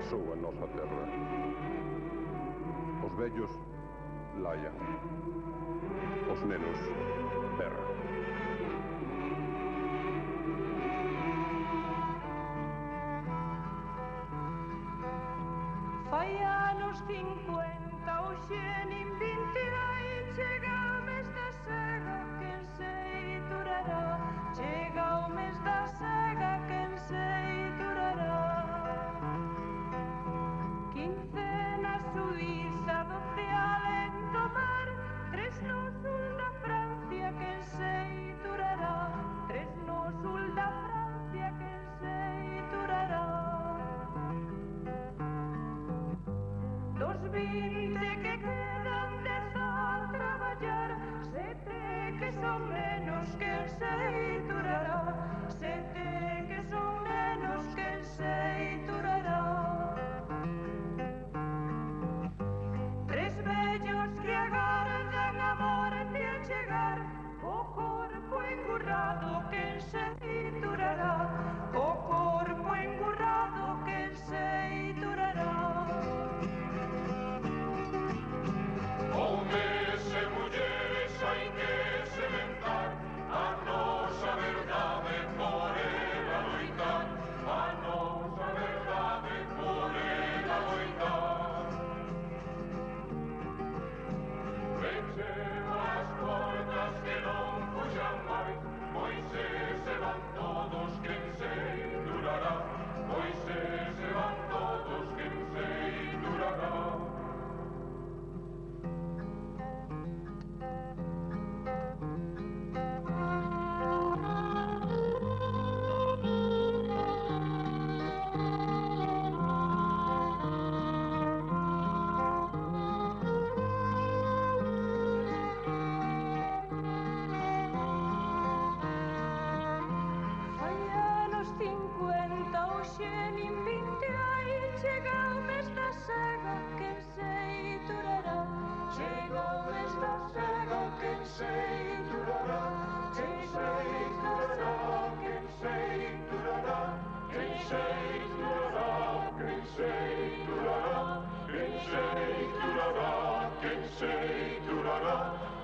pasou a nosa terra. Os vellos laian, os nenos berran. Fai anos 50, hoxe nin 20 hai, chega o mes da sega, quen sei durará. Chega o mes da sega, quen sei durará. Quincena Suíza, 12 alento mar, 3 no sul da Francia, quen sei durará. 3 no sul da Francia, quen sei durará. Dos 20 que quedan 10 a traballar, 7 que son menos, quen sei durará. 7 que son menos, quen sei durará. 3 vellos que agardan a morte a chegar, o corpo engurrado, quen sei durará. O corpo engurrado, quen sei durará. Homes e mulleres hai que sementar a nosa verdade, por ela loitar. A nosa verdade, por ela loitar. Pecheu as portas que non fuxan máis, pois se van todos, quen sei durará. Pois se van todos, quen sei durará. Hoxe nin 20 hai, chega o mes da sega, quen sei durará. Chega o mes da sega, quen sei durará. Chega o mes da sega, quen sei durará. Quen sei durará, quen sei durará. Quen sei durará, quen sei durará.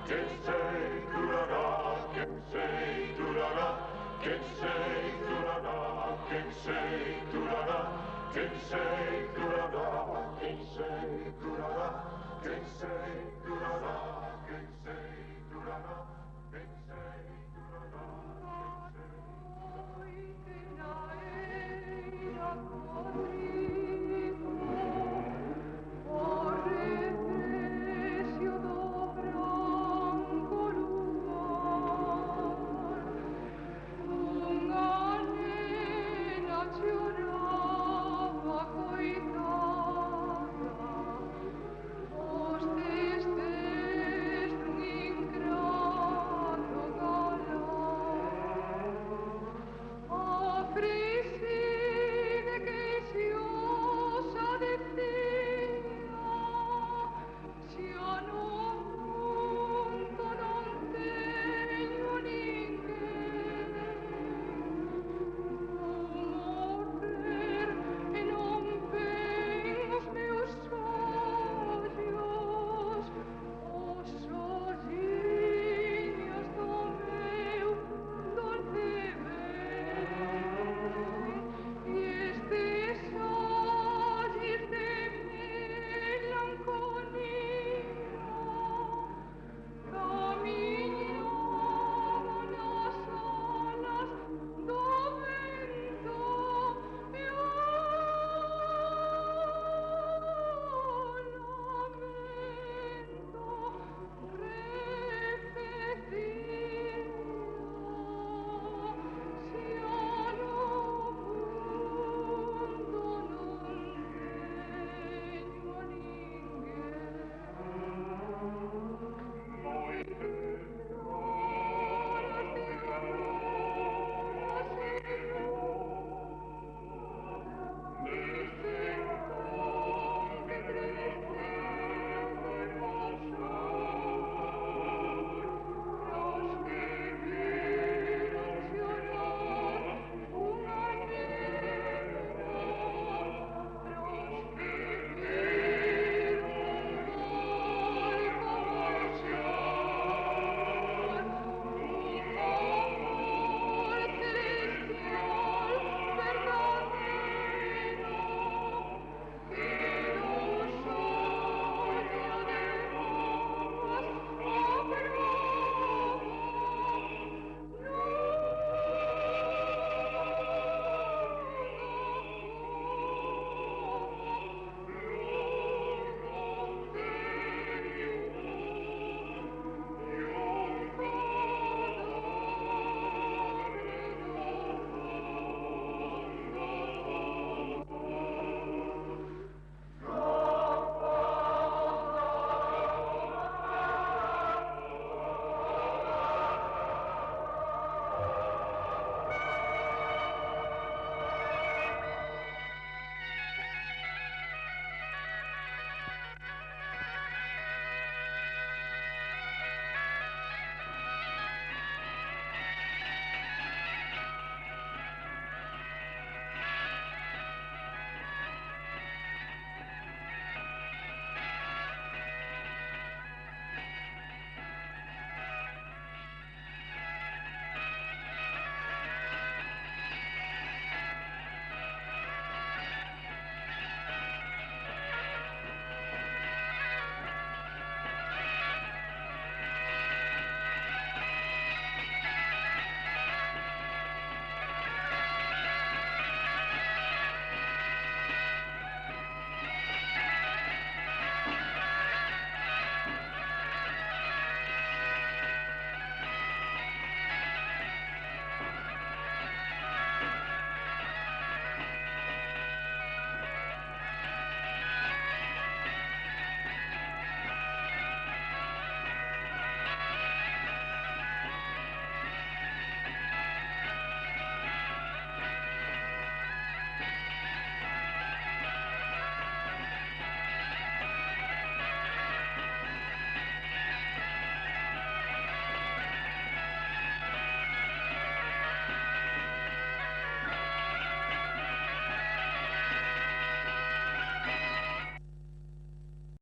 Quen sei durará, quen sei durará. Quen sei durará, quen sei durará. Quen sei durará, quen sei durará. Quen sei durará, quen sei durará.